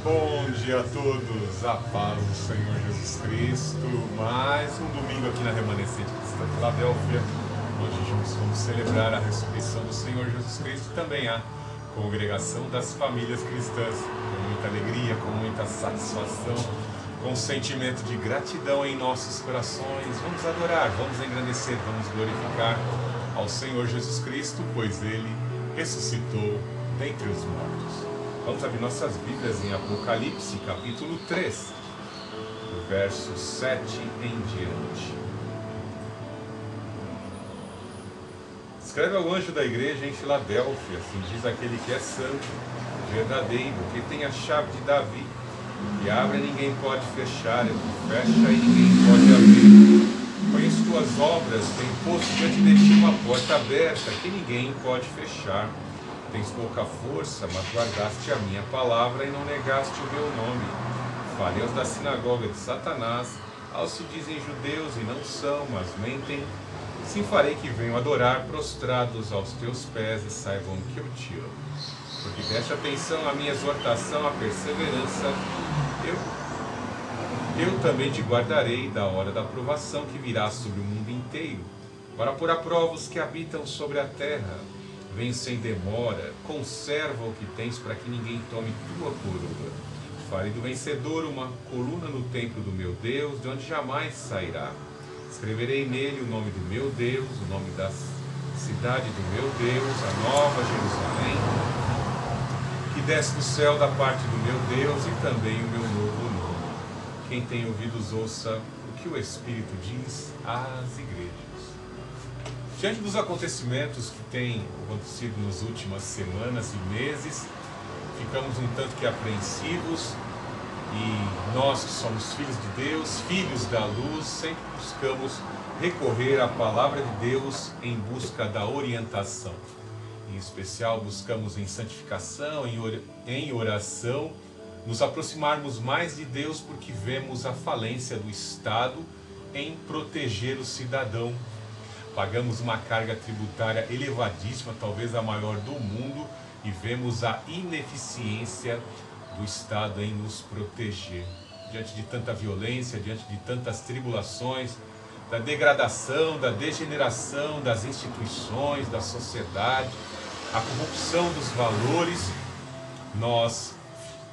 Bom dia a todos, a paz do Senhor Jesus Cristo. Mais um domingo aqui na Remanescente Cristã de Filadélfia. Hoje juntos vamos celebrar a ressurreição do Senhor Jesus Cristo e também a congregação das famílias cristãs. Com muita alegria, com muita satisfação, com sentimento de gratidão em nossos corações. Vamos adorar, vamos engrandecer, vamos glorificar ao Senhor Jesus Cristo, pois Ele ressuscitou dentre os mortos. Vamos abrir nossas Bíblias em Apocalipse, capítulo 3, do verso 7 em diante. Escreve ao anjo da igreja em Filadélfia, assim diz aquele que é santo, verdadeiro, que tem a chave de Davi, que abre e ninguém pode fechar, que fecha e ninguém pode abrir. Conheço tuas obras, tenho posto diante de ti uma porta aberta, que ninguém pode fechar. Tens pouca força, mas guardaste a minha palavra e não negaste o meu nome. Falei aos da sinagoga de Satanás, aos que dizem judeus e não são, mas mentem. Sim farei que venham adorar prostrados aos teus pés e saibam que eu te amo. Porque preste atenção à minha exortação, à perseverança, eu também te guardarei da hora da provação que virá sobre o mundo inteiro, para pôr a prova os que habitam sobre a terra. Vem sem demora, conserva o que tens para que ninguém tome tua coroa. Farei do vencedor uma coluna no templo do meu Deus, de onde jamais sairá. Escreverei nele o nome do meu Deus, o nome da cidade do meu Deus, a nova Jerusalém, que desce do céu da parte do meu Deus, e também o meu novo nome. Quem tem ouvidos ouça o que o Espírito diz às igrejas. Diante dos acontecimentos que têm acontecido nas últimas semanas e meses, ficamos um tanto que apreensivos, e nós que somos filhos de Deus, filhos da luz, sempre buscamos recorrer à palavra de Deus em busca da orientação. Em especial buscamos em santificação, em oração, nos aproximarmos mais de Deus, porque vemos a falência do Estado em proteger o cidadão. Pagamos uma carga tributária elevadíssima, talvez a maior do mundo, e vemos a ineficiência do Estado em nos proteger. Diante de tanta violência, diante de tantas tribulações, da degradação, da degeneração das instituições, da sociedade, a corrupção dos valores, nós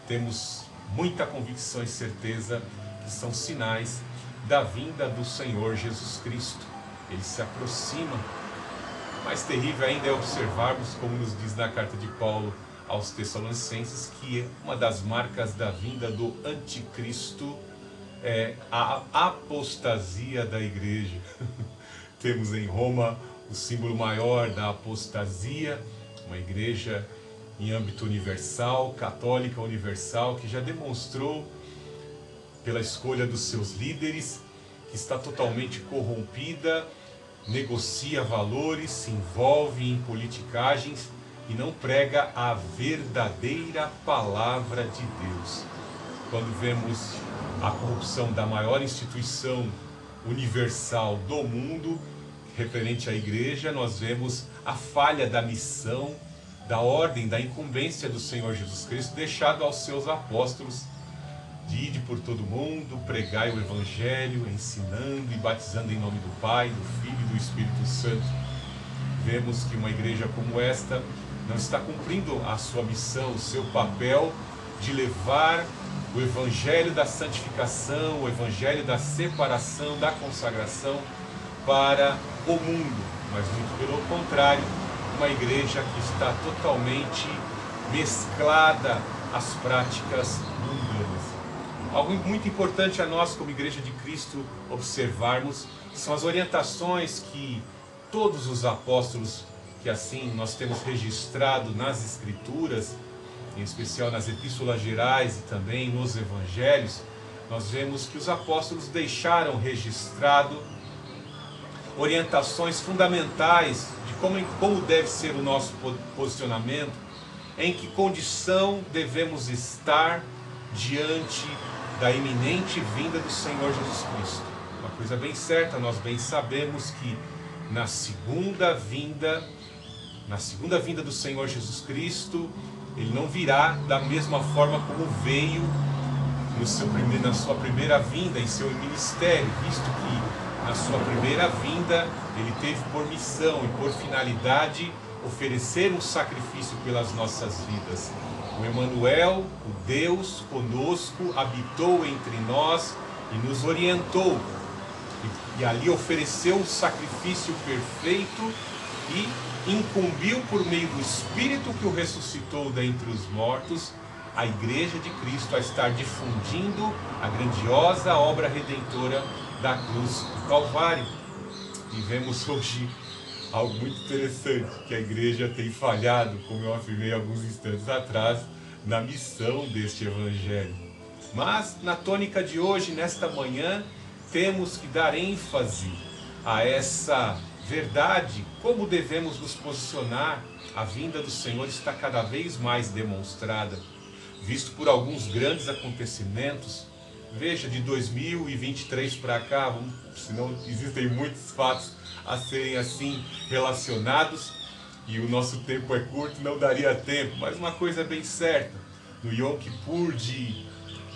temos muita convicção e certeza que são sinais da vinda do Senhor Jesus Cristo. Ele se aproxima. Mais terrível ainda é observarmos, como nos diz na carta de Paulo aos Tessalonicenses, que uma das marcas da vinda do anticristo é a apostasia da igreja. Temos em Roma o símbolo maior da apostasia, uma igreja em âmbito universal, católica universal, que já demonstrou pela escolha dos seus líderes que está totalmente corrompida, negocia valores, se envolve em politicagens e não prega a verdadeira palavra de Deus. Quando vemos a corrupção da maior instituição universal do mundo, referente à igreja, nós vemos a falha da missão, da ordem, da incumbência do Senhor Jesus Cristo, deixado aos seus apóstolos, de ir por todo mundo, pregai o Evangelho, ensinando e batizando em nome do Pai, do Filho e do Espírito Santo. Vemos que uma igreja como esta não está cumprindo a sua missão, o seu papel de levar o Evangelho da santificação, o Evangelho da separação, da consagração para o mundo, mas muito pelo contrário, uma igreja que está totalmente mesclada às práticas mundanas. Algo muito importante a nós, como Igreja de Cristo, observarmos são as orientações que todos os apóstolos, que assim nós temos registrado nas Escrituras, em especial nas epístolas gerais e também nos Evangelhos, nós vemos que os apóstolos deixaram registrado orientações fundamentais de como deve ser o nosso posicionamento, em que condição devemos estar diante da iminente vinda do Senhor Jesus Cristo. Uma coisa bem certa, nós bem sabemos que na segunda vinda do Senhor Jesus Cristo, ele não virá da mesma forma como veio na sua primeira vinda, em seu ministério, visto que na sua primeira vinda ele teve por missão e por finalidade oferecer um sacrifício pelas nossas vidas. O Emanuel, o Deus conosco, habitou entre nós e nos orientou. E ali ofereceu um sacrifício perfeito e incumbiu por meio do Espírito que o ressuscitou dentre os mortos, a Igreja de Cristo a estar difundindo a grandiosa obra redentora da cruz do Calvário. E vemos hoje algo muito interessante, que a Igreja tem falhado, como eu afirmei alguns instantes atrás, na missão deste Evangelho. Mas, na tônica de hoje, nesta manhã, temos que dar ênfase a essa verdade, como devemos nos posicionar. A vinda do Senhor está cada vez mais demonstrada, visto por alguns grandes acontecimentos. Veja, de 2023 para cá, senão existem muitos fatos a serem assim relacionados, e o nosso tempo é curto, não daria tempo, mas uma coisa é bem certa: no Yom Kippur de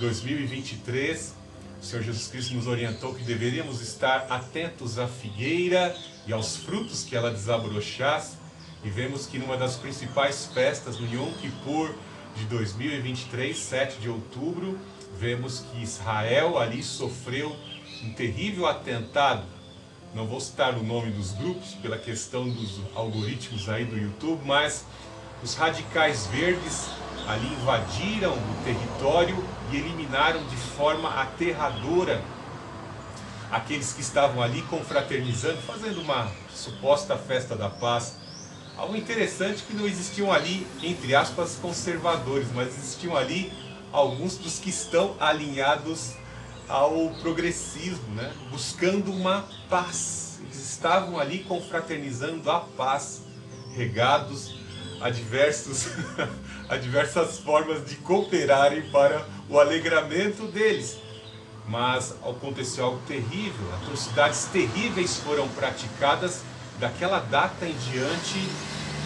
2023, o Senhor Jesus Cristo nos orientou que deveríamos estar atentos à figueira e aos frutos que ela desabrochasse, e vemos que numa das principais festas, no Yom Kippur de 2023, 7 de outubro, vemos que Israel ali sofreu um terrível atentado. Não vou citar o nome dos grupos pela questão dos algoritmos aí do YouTube, mas os radicais verdes ali invadiram o território e eliminaram de forma aterradora aqueles que estavam ali confraternizando, fazendo uma suposta festa da paz. Algo interessante, que não existiam ali, entre aspas, conservadores, mas existiam ali alguns dos que estão alinhados ao progressismo, né? Buscando uma paz. Eles estavam ali confraternizando a paz, regados a diversas formas de cooperarem para o alegramento deles. Mas aconteceu algo terrível, atrocidades terríveis foram praticadas. Daquela data em diante,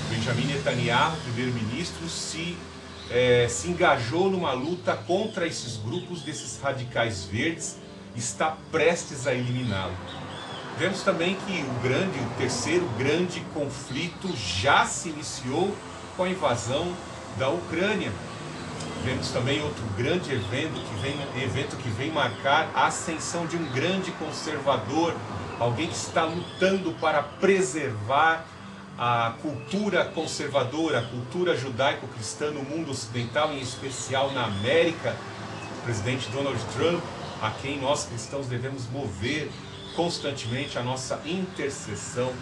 Benjamin Netanyahu, primeiro-ministro, se engajou numa luta contra esses grupos desses radicais verdes, está prestes a eliminá-lo. Vemos também que o terceiro grande conflito já se iniciou com a invasão da Ucrânia. Vemos também outro grande evento que vem marcar a ascensão de um grande conservador, alguém que está lutando para preservar a cultura conservadora, a cultura judaico-cristã no mundo ocidental, em especial na América. O presidente Donald Trump, a quem nós cristãos devemos mover constantemente a nossa intercessão.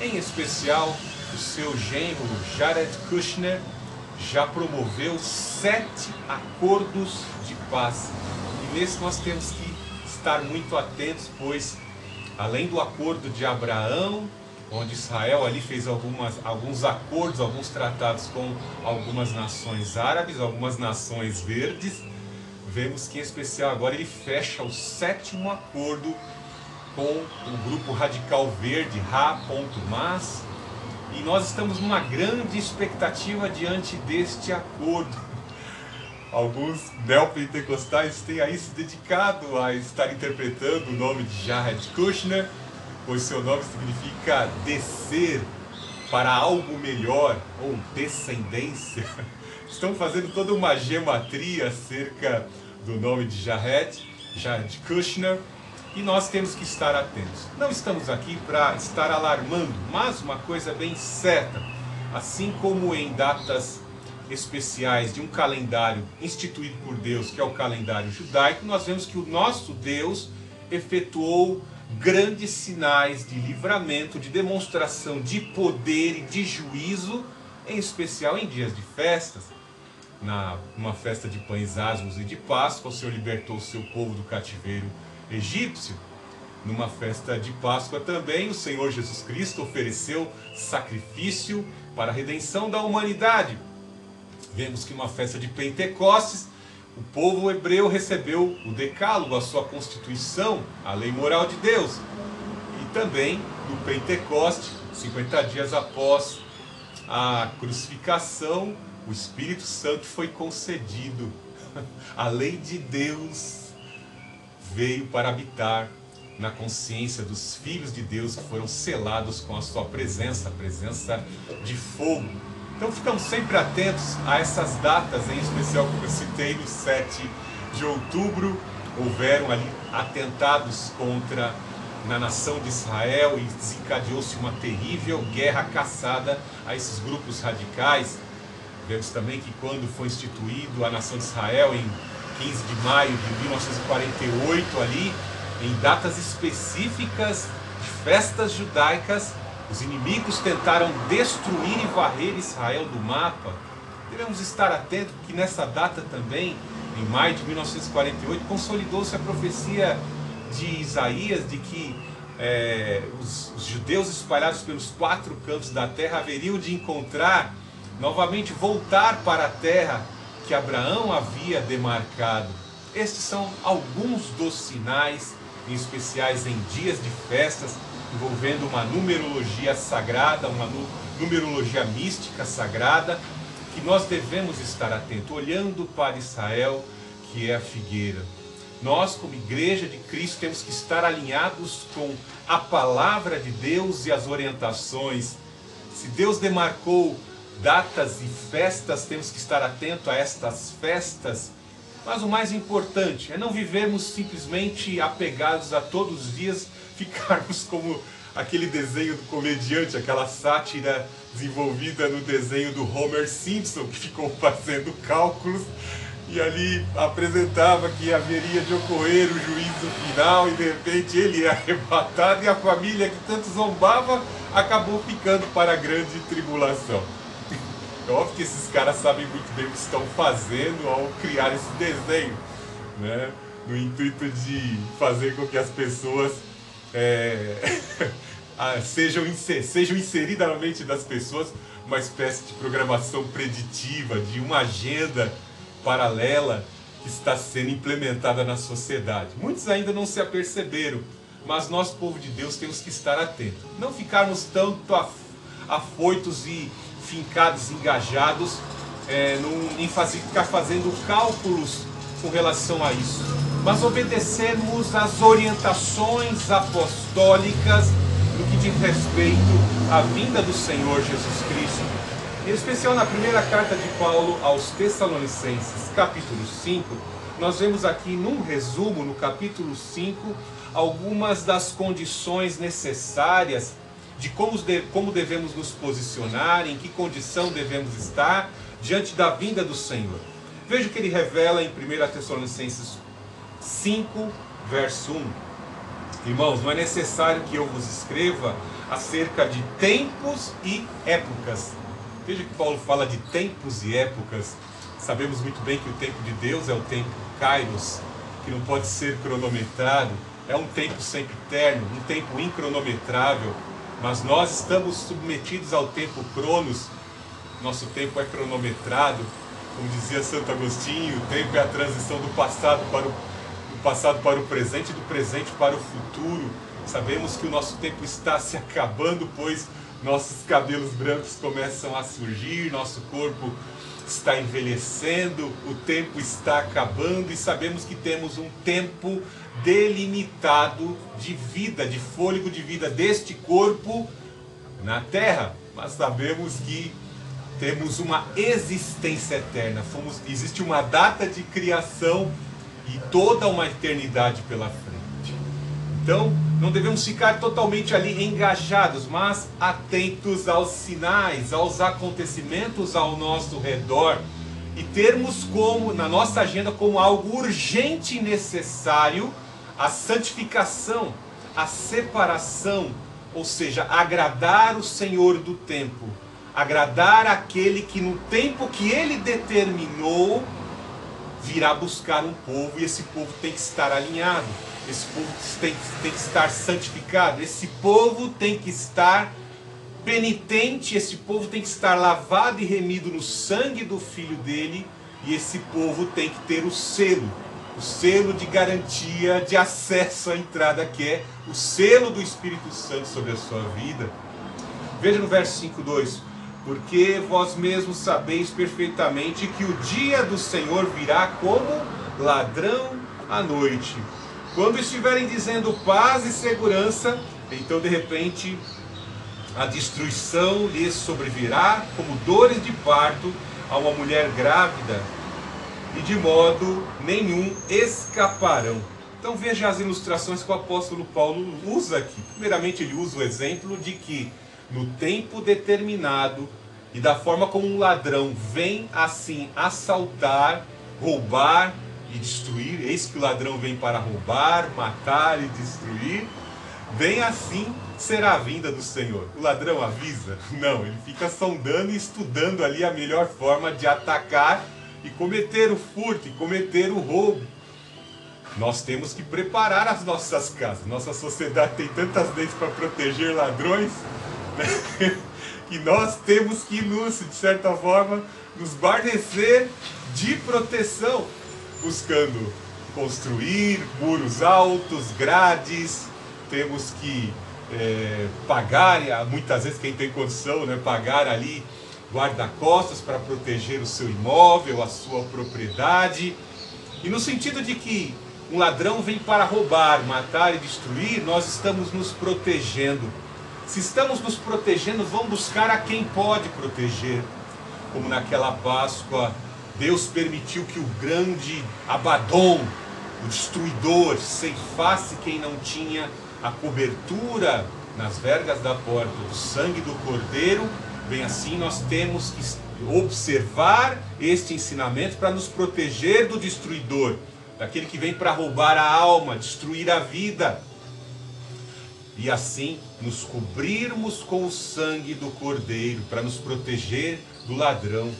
Em especial, o seu genro Jared Kushner já promoveu 7 acordos de paz. E nesse nós temos que estar muito atentos, pois além do acordo de Abraão, onde Israel ali fez alguns acordos, alguns tratados com algumas nações árabes, algumas nações verdes, vemos que em especial agora ele fecha o 7º acordo com o grupo radical verde, Ra.Mas, e nós estamos numa grande expectativa diante deste acordo. Alguns neopentecostais têm aí se dedicado a estar interpretando o nome de Jared Kushner, pois seu nome significa descer para algo melhor, ou descendência. Estão fazendo toda uma gematria acerca do nome de Jared Kushner, e nós temos que estar atentos. Não estamos aqui para estar alarmando, mas uma coisa bem certa: assim como em datas especiais de um calendário instituído por Deus, que é o calendário judaico, nós vemos que o nosso Deus efetuou grandes sinais de livramento, de demonstração de poder e de juízo, em especial em dias de festas. Numa festa de pães asmos e de Páscoa, o Senhor libertou o seu povo do cativeiro egípcio. Numa festa de Páscoa também, o Senhor Jesus Cristo ofereceu sacrifício para a redenção da humanidade. Vemos que numa festa de Pentecostes, o povo hebreu recebeu o Decálogo, a sua Constituição, a lei moral de Deus. E também no Pentecoste, 50 dias após a crucificação, o Espírito Santo foi concedido. A lei de Deus veio para habitar na consciência dos filhos de Deus que foram selados com a sua presença, a presença de fogo. Então ficamos sempre atentos a essas datas, em especial como eu citei, no 7 de outubro, houveram ali atentados na nação de Israel e desencadeou-se uma terrível guerra caçada a esses grupos radicais. Vemos também que quando foi instituído a nação de Israel em 15 de maio de 1948, ali, em datas específicas de festas judaicas, os inimigos tentaram destruir e varrer Israel do mapa. Devemos estar atentos que nessa data também, em maio de 1948, consolidou-se a profecia de Isaías de que os judeus espalhados pelos 4 cantos da terra haveriam de encontrar, novamente voltar para a terra que Abraão havia demarcado. Estes são alguns dos sinais, em especiais em dias de festas, envolvendo uma numerologia sagrada, uma numerologia mística sagrada, que nós devemos estar atentos, olhando para Israel, que é a figueira. Nós, como Igreja de Cristo, temos que estar alinhados com a palavra de Deus e as orientações. Se Deus demarcou datas e festas, temos que estar atento a estas festas. Mas o mais importante é não vivermos simplesmente apegados a todos os dias, ficarmos como aquele desenho do comediante, aquela sátira desenvolvida no desenho do Homer Simpson, que ficou fazendo cálculos e ali apresentava que haveria de ocorrer o juízo final e de repente ele é arrebatado e a família que tanto zombava acabou ficando para a grande tribulação. É óbvio que esses caras sabem muito bem o que estão fazendo ao criar esse desenho, né? No intuito de fazer com que as pessoas sejam inseridas na mente das pessoas uma espécie de programação preditiva, de uma agenda paralela que está sendo implementada na sociedade. Muitos ainda não se aperceberam, mas nós, povo de Deus, temos que estar atentos. Não ficarmos tanto afoitos e fincados, engajados em ficar fazendo cálculos com relação a isso, mas obedecermos às orientações apostólicas no que diz respeito à vinda do Senhor Jesus Cristo. Em especial na primeira carta de Paulo aos Tessalonicenses, capítulo 5, nós vemos aqui num resumo, no capítulo 5, algumas das condições necessárias de como devemos nos posicionar, em que condição devemos estar diante da vinda do Senhor. Veja o que ele revela em 1 Tessalonicenses 5, verso 1. Irmãos, não é necessário que eu vos escreva acerca de tempos e épocas. Veja que Paulo fala de tempos e épocas. Sabemos muito bem que o tempo de Deus é o tempo Kairos, que não pode ser cronometrado. É um tempo sempre eterno, um tempo incronometrável. Mas nós estamos submetidos ao tempo Cronos. Nosso tempo é cronometrado. Como dizia Santo Agostinho, o tempo é a transição do passado para o presente e do presente para o futuro. Sabemos que o nosso tempo está se acabando, pois nossos cabelos brancos começam a surgir, nosso corpo está envelhecendo, o tempo está acabando e sabemos que temos um tempo delimitado de vida, de fôlego de vida deste corpo na terra. Mas sabemos que temos uma existência eterna, existe uma data de criação e toda uma eternidade pela frente. Então, não devemos ficar totalmente ali engajados, mas atentos aos sinais, aos acontecimentos ao nosso redor e termos na nossa agenda como algo urgente e necessário a santificação, a separação, ou seja, agradar o Senhor do tempo, agradar aquele que no tempo que Ele determinou virá buscar um povo e esse povo tem que estar alinhado. Esse povo tem que estar santificado, esse povo tem que estar penitente, esse povo tem que estar lavado e remido no sangue do Filho dele, e esse povo tem que ter o selo de garantia, de acesso à entrada, que é o selo do Espírito Santo sobre a sua vida. Veja no verso 5:2, porque vós mesmos sabeis perfeitamente que o dia do Senhor virá como ladrão à noite. Quando estiverem dizendo paz e segurança, então de repente a destruição lhes sobrevirá como dores de parto a uma mulher grávida, e de modo nenhum escaparão. Então veja as ilustrações que o apóstolo Paulo usa aqui. Primeiramente ele usa o exemplo de que no tempo determinado e da forma como um ladrão vem assim assaltar, roubar e destruir. Eis que o ladrão vem para roubar, matar e destruir. Bem assim será a vinda do Senhor. O ladrão avisa? Não, ele fica sondando e estudando ali a melhor forma de atacar e cometer o furto, e cometer o roubo. Nós temos que preparar as nossas casas. Nossa sociedade tem tantas leis para proteger ladrões, né? E nós temos que de certa forma, nos guarnecer de proteção, buscando construir muros altos, grades. Temos que pagar, muitas vezes quem tem condição, né, pagar ali guarda-costas para proteger o seu imóvel, a sua propriedade. E no sentido de que um ladrão vem para roubar, matar e destruir, nós estamos nos protegendo. Se estamos nos protegendo, vamos buscar a quem pode proteger. Como naquela Páscoa, Deus permitiu que o grande Abaddon, o destruidor, ceifasse quem não tinha a cobertura nas vergas da porta do sangue do Cordeiro. Bem assim nós temos que observar este ensinamento para nos proteger do destruidor, daquele que vem para roubar a alma, destruir a vida. E assim nos cobrirmos com o sangue do Cordeiro para nos proteger do ladrão.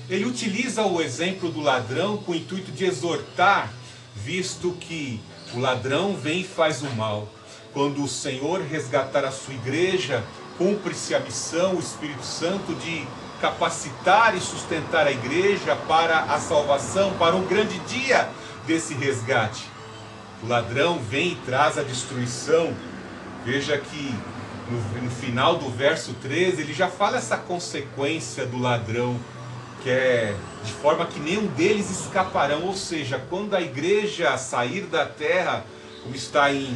Ele utiliza o exemplo do ladrão com o intuito de exortar, visto que o ladrão vem e faz o mal. Quando o Senhor resgatar a sua igreja, cumpre-se a missão, o Espírito Santo, de capacitar e sustentar a igreja para a salvação, para um grande dia desse resgate. O ladrão vem e traz a destruição. Veja que no final do verso 13, ele já fala essa consequência do ladrão, que é de forma que nenhum deles escaparão. Ou seja, quando a igreja sair da terra, como está em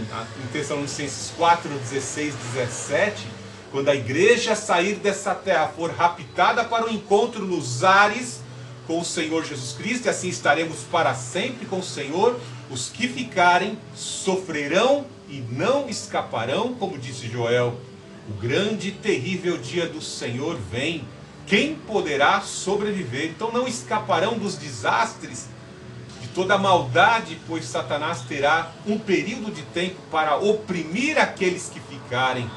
Tessalonicenses 4, 16, 17, quando a igreja sair dessa terra, for raptada para o encontro nos ares com o Senhor Jesus Cristo, e assim estaremos para sempre com o Senhor, os que ficarem sofrerão e não escaparão, como disse Joel. O grande e terrível dia do Senhor vem. Quem poderá sobreviver? Então não escaparão dos desastres, de toda a maldade, pois Satanás terá um período de tempo para oprimir aqueles que ficarem.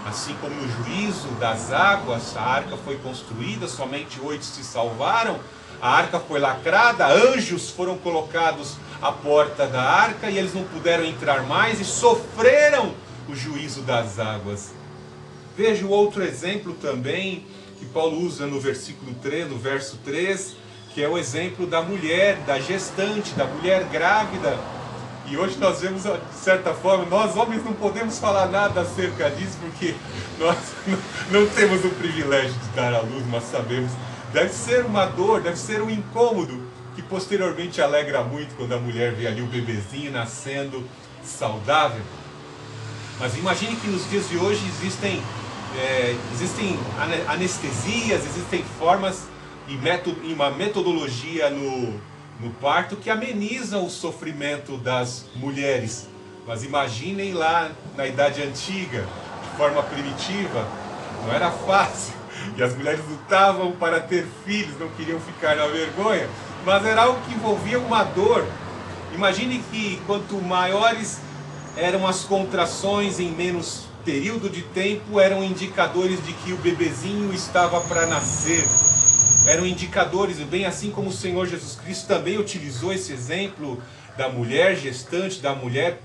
Assim como no juízo das águas, a arca foi construída, somente 8 se salvaram, a arca foi lacrada, anjos foram colocados à porta da arca e eles não puderam entrar mais e sofreram o juízo das águas. Veja o outro exemplo também que Paulo usa no versículo 3, no verso 3, que é o exemplo da mulher, da gestante, da mulher grávida. E hoje nós vemos, de certa forma, nós homens não podemos falar nada acerca disso, porque nós não temos o privilégio de dar à luz, mas sabemos, deve ser uma dor, deve ser um incômodo, que posteriormente alegra muito quando a mulher vê ali o bebezinho nascendo saudável. Mas imagine que nos dias de hoje existem anestesias, existem formas e uma metodologia no parto que ameniza o sofrimento das mulheres. Mas imaginem lá na Idade Antiga, de forma primitiva, não era fácil. E as mulheres lutavam para ter filhos, não queriam ficar na vergonha, mas era algo que envolvia uma dor. Imagine que quanto maiores eram as contrações em menos período de tempo, eram indicadores de que o bebezinho estava para nascer. Eram indicadores, bem assim como o Senhor Jesus Cristo também utilizou esse exemplo da mulher gestante, da mulher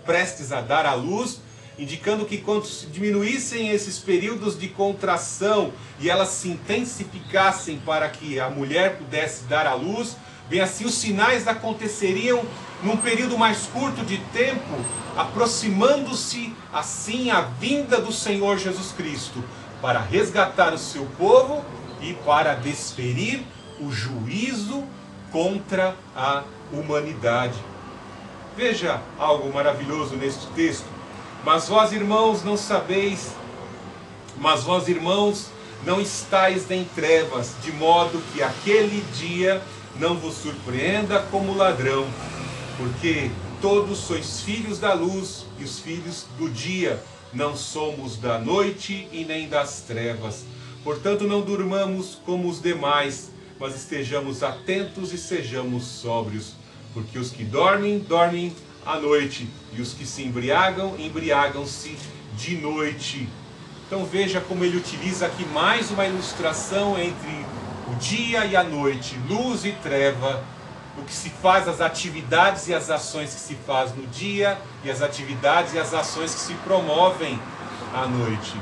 prestes a dar à luz, indicando que quando se diminuíssem esses períodos de contração e elas se intensificassem para que a mulher pudesse dar à luz, bem assim os sinais aconteceriam num período mais curto de tempo, aproximando-se assim a vinda do Senhor Jesus Cristo. para resgatar o seu povo e para desferir o juízo contra a humanidade. Veja algo maravilhoso neste texto. Mas vós, irmãos, não sabeis, mas vós, irmãos, não estáis em trevas, de modo que aquele dia não vos surpreenda como ladrão, porque todos sois filhos da luz e os filhos do dia, não somos da noite e nem das trevas. Portanto, não durmamos como os demais, mas estejamos atentos e sejamos sóbrios, porque os que dormem, dormem à noite, e os que se embriagam, embriagam-se de noite. Então veja como ele utiliza aqui mais uma ilustração entre o dia e a noite, luz e treva, o que se faz, as atividades e as ações que se faz no dia, e as atividades e as ações que se promovem à noite.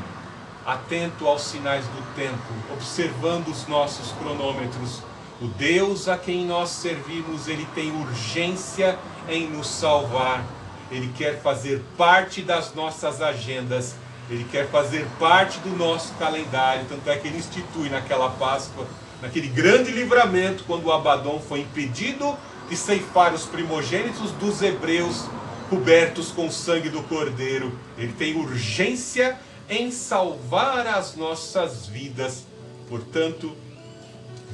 Atento aos sinais do tempo, observando os nossos cronômetros. O Deus a quem nós servimos, Ele tem urgência em nos salvar. Ele quer fazer parte das nossas agendas. Ele quer fazer parte do nosso calendário. Tanto é que Ele institui naquela Páscoa, naquele grande livramento, quando o Abadom foi impedido de ceifar os primogênitos dos hebreus, cobertos com o sangue do Cordeiro. Ele tem urgência em salvar as nossas vidas. Portanto,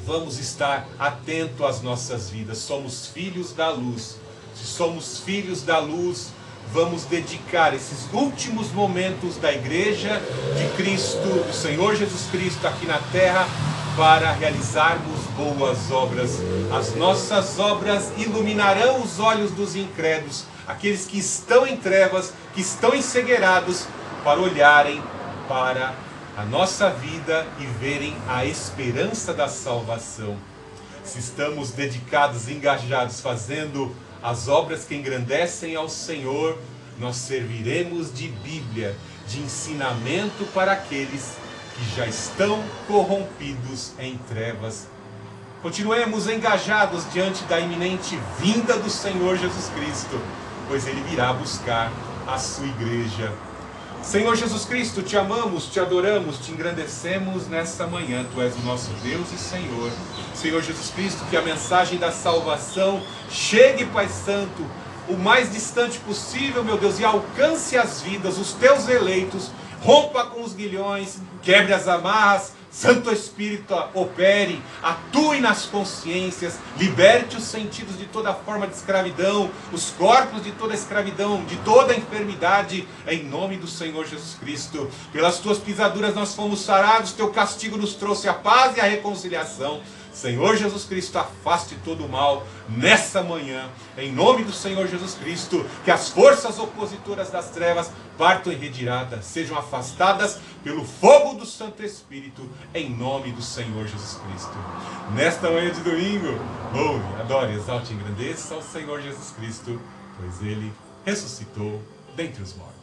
vamos estar atentos às nossas vidas. Somos filhos da luz. Se somos filhos da luz, vamos dedicar esses últimos momentos da Igreja de Cristo, do Senhor Jesus Cristo aqui na terra, para realizarmos boas obras. As nossas obras iluminarão os olhos dos incrédulos, aqueles que estão em trevas, que estão encegueirados, para olharem para a nossa vida e verem a esperança da salvação. Se estamos dedicados, engajados, fazendo as obras que engrandecem ao Senhor, nós serviremos de Bíblia, de ensinamento para aqueles que já estão corrompidos em trevas. Continuemos engajados diante da iminente vinda do Senhor Jesus Cristo, pois Ele virá buscar a sua igreja. Senhor Jesus Cristo, te amamos, te adoramos, te engrandecemos nessa manhã. Tu és o nosso Deus e Senhor. Senhor Jesus Cristo, que a mensagem da salvação chegue, Pai Santo, o mais distante possível, meu Deus, e alcance as vidas, os teus eleitos. Rompa com os grilhões, quebre as amarras. Santo Espírito, opere, atue nas consciências, liberte os sentidos de toda forma de escravidão, os corpos de toda escravidão, de toda enfermidade, em nome do Senhor Jesus Cristo. Pelas tuas pisaduras nós fomos sarados, teu castigo nos trouxe a paz e a reconciliação. Senhor Jesus Cristo, afaste todo o mal nessa manhã, em nome do Senhor Jesus Cristo. Que as forças opositoras das trevas partam em retirada, sejam afastadas pelo fogo do Santo Espírito, em nome do Senhor Jesus Cristo. Nesta manhã de domingo, louve, adore, exalte e engrandeça ao Senhor Jesus Cristo, pois Ele ressuscitou dentre os mortos.